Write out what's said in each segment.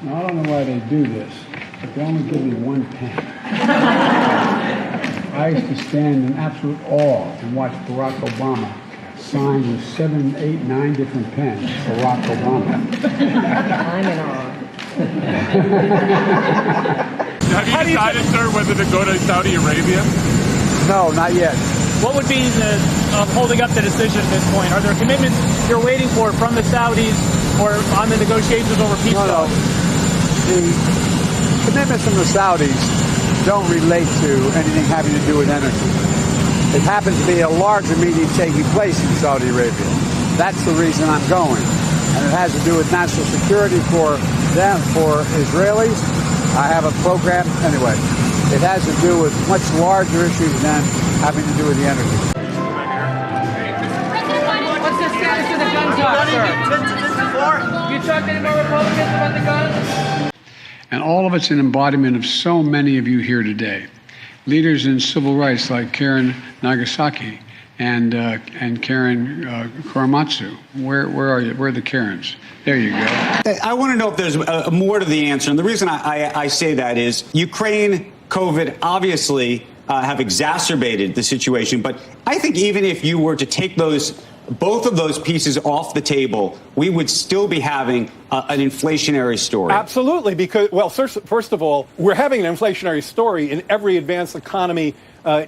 Now, I don't know why they do this, but they only give me one pen. I used to stand in absolute awe and watch Barack Obama sign with 7, 8, 9 different pens, Barack Obama. I'm in awe. Have you decided, sir, whether to go to Saudi Arabia? No, not yet. What would be the holding up the decision at this point? Are there commitments you're waiting for from the Saudis or on the negotiations over peace? No. The commitments from the Saudis don't relate to anything having to do with energy. It happens to be a larger meeting taking place in Saudi Arabia. That's the reason I'm going. And it has to do with national security for them, for Israelis. I have a program. Anyway, it has to do with much larger issues than having to do with the energy. What's the status of the gun talk, sir? You talked to any more Republicans about the guns? And all of it's an embodiment of so many of you here today. Leaders in civil rights like Karen Nagasaki and Karen Korematsu. Where are you? Where are the Karens? There you go. I want to know if there's more to the answer. And the reason I say that is Ukraine, COVID, obviously have exacerbated the situation. But I think even if you were to take both of those pieces off the table, we would still be having an inflationary story. Absolutely, because, well, first of all, we're having an inflationary story in every advanced economy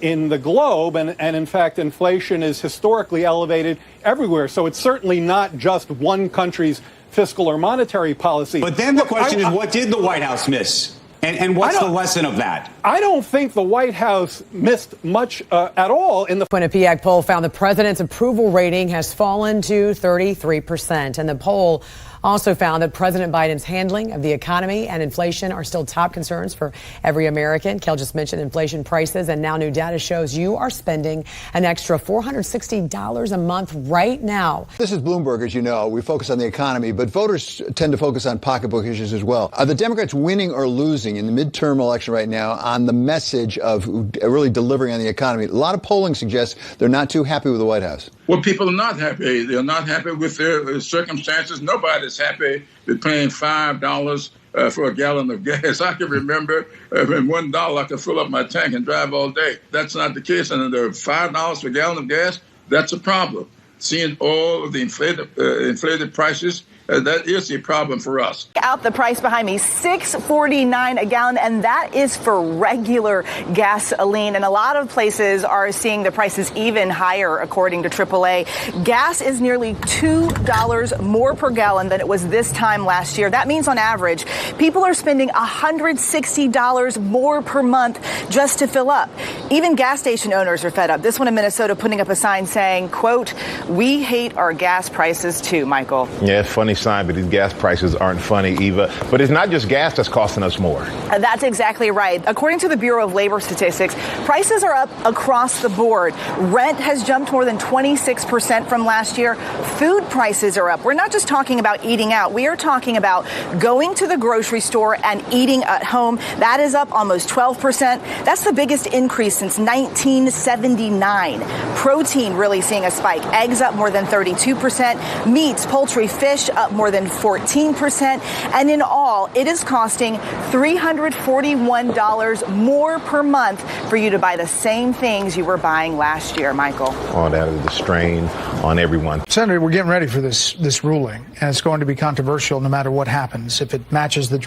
in the globe, and in fact, inflation is historically elevated everywhere. So it's certainly not just one country's fiscal or monetary policy. But then the question is, what did the White House miss? And what's the lesson of that? I don't think the White House missed much at all in the Quinnipiac poll found the president's approval rating has fallen to 33%. And the poll also found that President Biden's handling of the economy and inflation are still top concerns for every American. Kel just mentioned inflation prices, and now new data shows you are spending an extra $460 a month right now. This is Bloomberg, as you know. We focus on the economy, but voters tend to focus on pocketbook issues as well. Are the Democrats winning or losing in the midterm election right now on the message of really delivering on the economy? A lot of polling suggests they're not too happy with the White House. Well, people are not happy. They're not happy with their circumstances. Nobody's happy with paying $5 for a gallon of gas. I can remember when $1 I could fill up my tank and drive all day. That's not the case. And there $5 for a gallon of gas, that's a problem. Seeing all of the inflated prices, that is a problem for us. Out the price behind me, $6.49 a gallon, and that is for regular gasoline. And a lot of places are seeing the prices even higher, according to AAA. Gas is nearly $2 more per gallon than it was this time last year. That means on average, people are spending $160 more per month just to fill up. Even gas station owners are fed up. This one in Minnesota putting up a sign saying, quote, "We hate our gas prices too," Michael. Yeah, it's funny sign, but these gas prices aren't funny, Eva. But it's not just gas that's costing us more. That's exactly right. According to the Bureau of Labor Statistics, prices are up across the board. Rent has jumped more than 26% from last year. Food prices are up. We're not just talking about eating out. We are talking about going to the grocery store and eating at home. That is up almost 12%. That's the biggest increase since 1979. Protein really seeing a spike. Eggs up more than 32%. Meats, poultry, fish up more than 14%. And in all, it is costing $341 more per month for you to buy the same things you were buying last year, Michael. Oh, that is the strain on everyone. Senator, we're getting ready for this ruling, and it's going to be controversial no matter what happens, if it matches the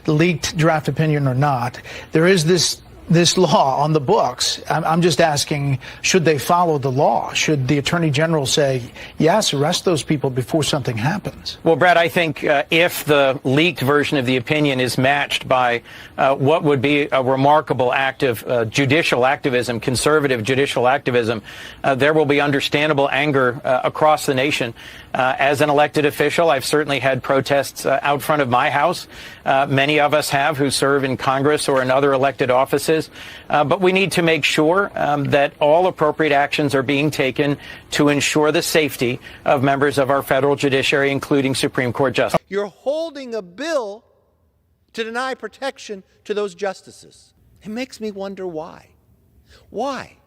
leaked draft opinion or not. There is this law on the books. I'm just asking, should they follow the law? Should the Attorney General say, yes, arrest those people before something happens? Well, Brad, I think if the leaked version of the opinion is matched by what would be a remarkable act of judicial activism, conservative judicial activism, there will be understandable anger across the nation. As an elected official, I've certainly had protests out front of my house. Many of us have who serve in Congress or in other elected offices. But we need to make sure that all appropriate actions are being taken to ensure the safety of members of our federal judiciary, including Supreme Court justice. You're holding a bill to deny protection to those justices. It makes me wonder why. Why?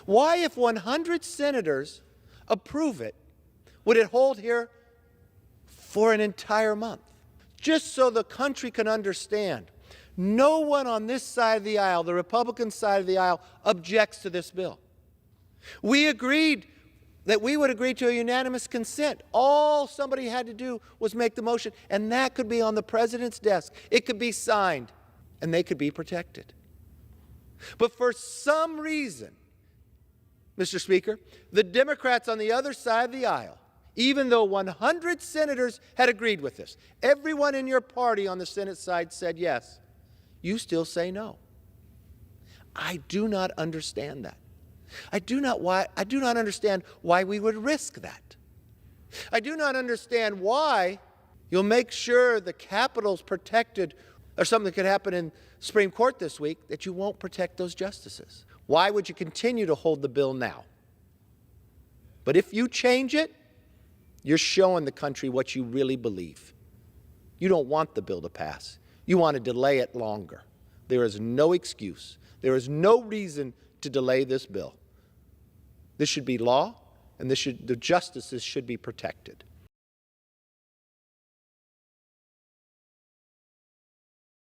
Why, if 100 senators approve it, would it hold here for an entire month? just so the country can understand. No one on this side of the aisle, the Republican side of the aisle, objects to this bill. We agreed that we would agree to a unanimous consent. All somebody had to do was make the motion, and that could be on the president's desk. It could be signed, and they could be protected. But for some reason, Mr. Speaker, the Democrats on the other side of the aisle, even though 100 senators had agreed with this, everyone in your party on the Senate side said yes, you still say no. I do not understand that. I do not understand why we would risk that. I do not understand why you'll make sure the Capitol's protected, or something that could happen in Supreme Court this week, that you won't protect those justices. Why would you continue to hold the bill now? But if you change it, you're showing the country what you really believe. You don't want the bill to pass. You want to delay it longer. There is no excuse. There is no reason to delay this bill. This should be law, and the justices should be protected.